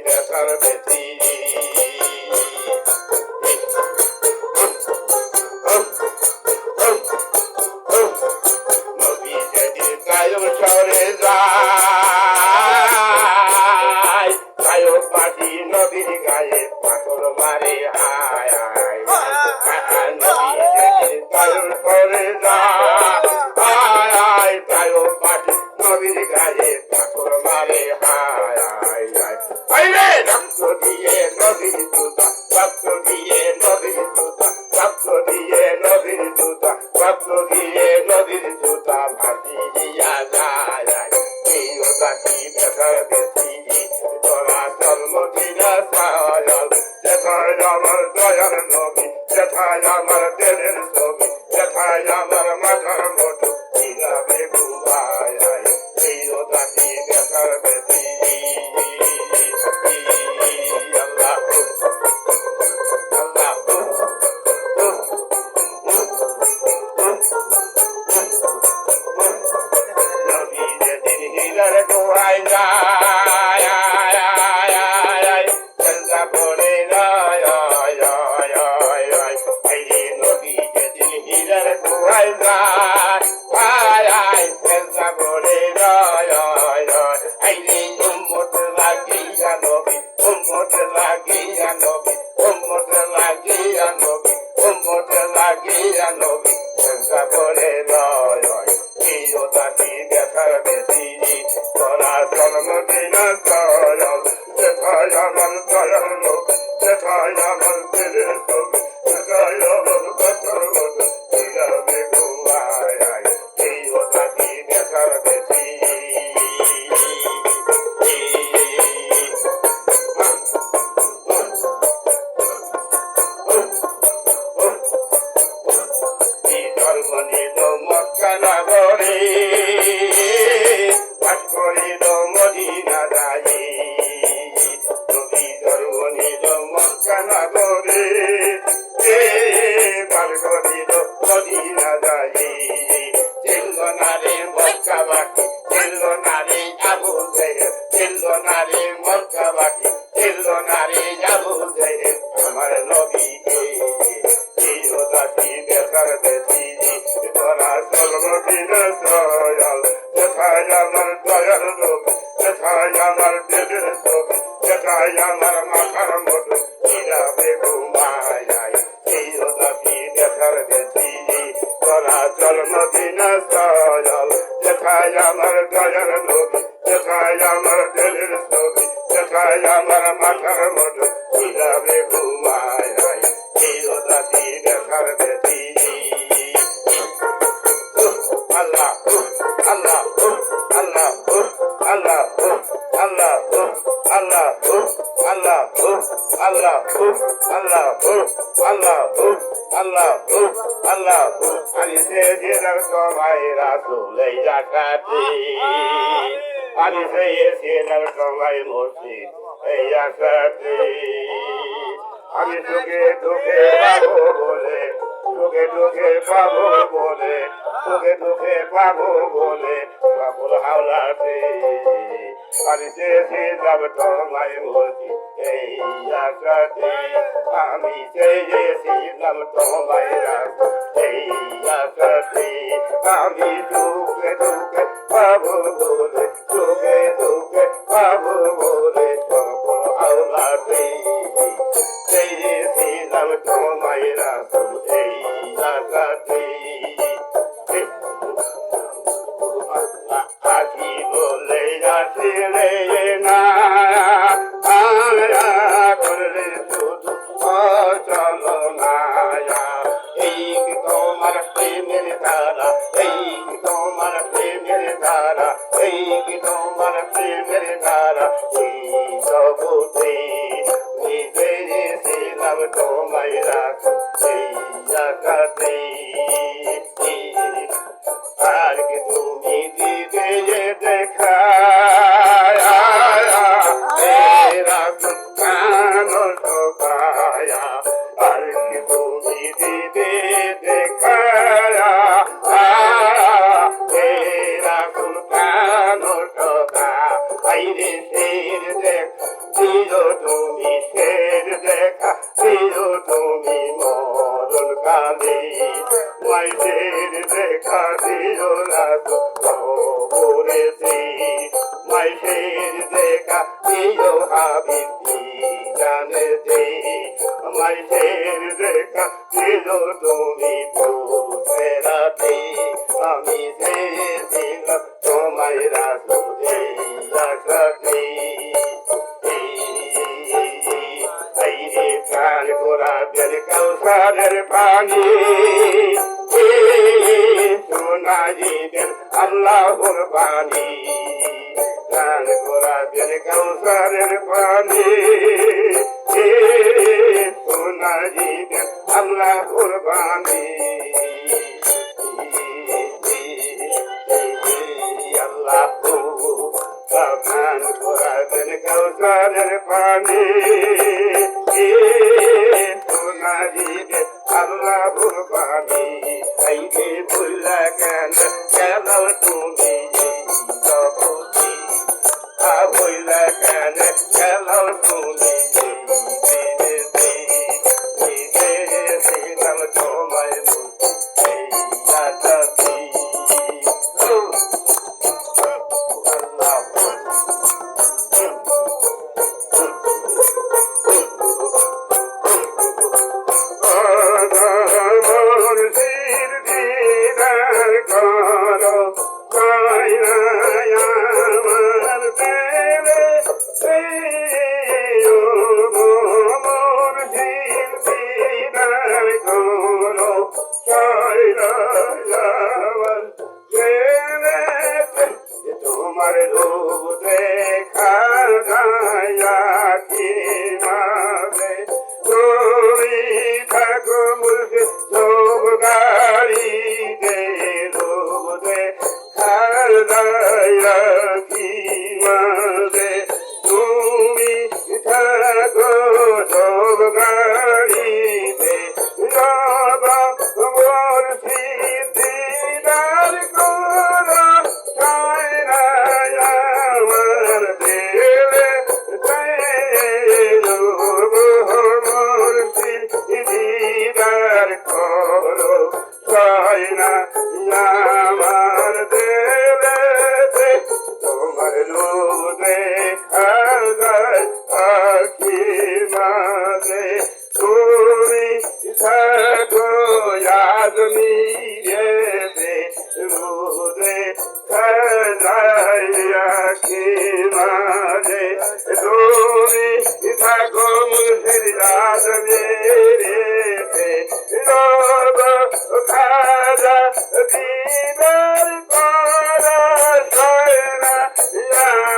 ব্যথার বেশি নবী যদি কায়ম শহরে যায় কায়ম পাটি নবীর গায়ে পাথর মারে হায় হায় নবী যদি কায়ম শহরে যায় কায়ম পাটি নবীর গায়ে পাথর মারে হায় হায় হায় রে রক্ত দিয়ে নবীর জুতা রক্ত দিয়ে নবীর জুতা রক্ত দিয়ে নবীর জুতা রক্ত দিয়ে নবীর জুতা ভাসি দিয়া যায় এই ওদাটি ব্যথার বেশি তোরা জন্মদিনা সায়াল যেথায় আমার দয়ার নবী যেথায় আমার দেলের ছবি যেথায় আমার মাথার মতো কিভাবে ঘুমায় এই ওদাটি ব্যথার বেশি আল্লাহ আল্লাহ নবী যেদিন হীরার গুহায় যায় চেষ্টা করে নবী যেদিন হীরার গুহায় যায় চেষ্টা করে উম্মত লাগিয়া নবী উম্মত লাগিয়া নবী উম্মত লাগিয়া নবী উম্মত লাগিয়া নবী চেষ্টা করে ওদাটি ব্যথার বেশি তোরা জন্মদিন সয়ল যেথায় আমার দয়াল নবী যেথায় আমার দিলের ছবি যেথায় আমার কথার মতো কিভাবে ঘুমায় এই ওদাটি ব্যথার বেশি জন্মদিন মক্কা নগরে বাস করিল মদিনা যাই নবী জন্মদিন মক্কা নগরে বাস করিল মদিনা যাই চিনল না রে মক্কা বাকি চিনল না রে আবু জেহেল চিনল না রে মক্কা বাকি চিনল না রে আবু জেহেল আমার নবীকে এই ওদাটি ব্যথার বেশি তোরা জন্মদিন সয়াল যেথায় আমার দয়াল নবী যেথায় আমার দিলের ছবি যেথায় আমার মাথার মতো কিভাবে ঘুমায় এই ওদাটি ব্যথার বেশি তোরা জন্মদিন সয়াল যেথায় আমার দয়াল নবী যেথায় আমার দিলের ছবি যেথায় আমার মাথার মতো কিভাবে ঘুমায় এই ওদাটি ব্যথার বেশি আল্লাহ আল্লাহ আল্লাহ আল্লাহ আল্লাহ আল্লাহ আল্লাহ আল্লাহ আল্লাহ আল্লাহ আল্লাহ আল্লাহ আমি সে দিনের সময় রাসূল এই জাকাতি আমি সেই দিনের সময় মসজিদ এই জাকাতি আমি তোকে তোকে পাবো বলে তোকে তোকে পাবো বলে তোকে তোকে পাবো বলে বাবুল হাওলাতে আমি চেয়েছি যাব তোমায় বলছি এই আশাতে আমি চেয়েছি যাব তোমায় রাখো এই আশাতে আমি তোকে তোকে পাবো বলে তোকে তোকে পাবো বলে বাবুল হাওলাতে চেয়েছি যাব তোমায় রাখো এই আশাতে আছি বলে আসলে না করলে শুধু চলো না এই তোমার প্রেমের ধারা এই তোমার প্রেমের ধারা এই তোমার প্রেমের ধারা এই জগতে নিজে ছিলাম তোমায় রাখো এই জায়গাতে আর কি তুমি দিবে দেখা কানো ঠোকায়া আর কি তুমি দিবে দেখা কানো ঠোকা আইরে শের দেখ দিও তুমি শের দেখা দিও তুমি মরণ কালে মাইশের দেখা দিও না তো করেছি মাইশের দেখা দিও হাবিবি জানে দে মাইশের দেখা দিও তুমি পৌঁছে রাতে আমি চেয়েছিলাম তোমায় রাখো এই আশাতে প্রাণ গোরাদের কৌশলের পানি সোনাজিদের আল্লাহর বাণী প্রাণ গোরাদের কৌশলের পানি সোনাজিদের আল্লাহর বাণী আল্লাহ প্রাণ গোরাদের কৌশলের পানি সোনাজিদের আল্লাহর বাণী আইবে ভুলা কেন কেন তুমি জগতি ভুলা কেন কেন তুমি ছিলাম তোমায় তোমার রূপ দেখা যায় কি মাঝে তুমি থাকো মুলকে সব গাড়িতে রূপ দেখা যায় কি মাঝে তুমি থাকো সব গাড়িতে বাবা মোর সিদ্ধিদার করো দিদার করো সাইনা আমার দেবে তোমার রূপ দেখা যায় আখি মাঝে তুমি থাকো আদমি রে রুদে যায় আখি মাঝে তুমি থাকো মুর্শিদ আদমি খাজা দিদার করা সয়না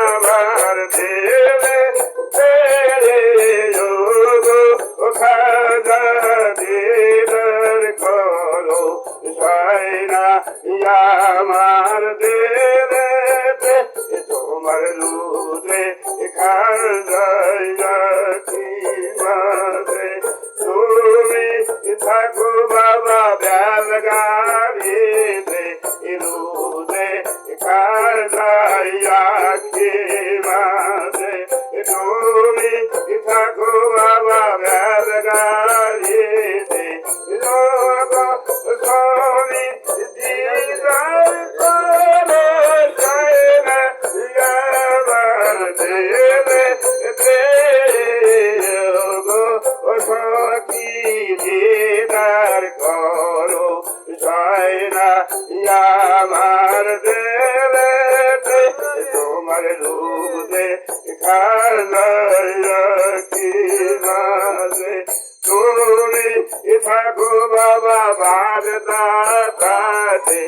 আমার দেবে খাজা দিদার করো সয়না আমার দেবে তোমার লুদে খাজা মাঝে তুমি থাকো বাবা ব্যাল গাড়িতে রুদে খাজাইয়া খি মাঝে তুমি থাকো বাবা ব্যাল গাড়িতে লোক সবি দিদার করো সাইনা আমার দেবে সখী দিদার করো সাইনা আমার দেবে তোমার রূপে খাজা মাঝে তুমি থাকো বাবা বাদ দাতে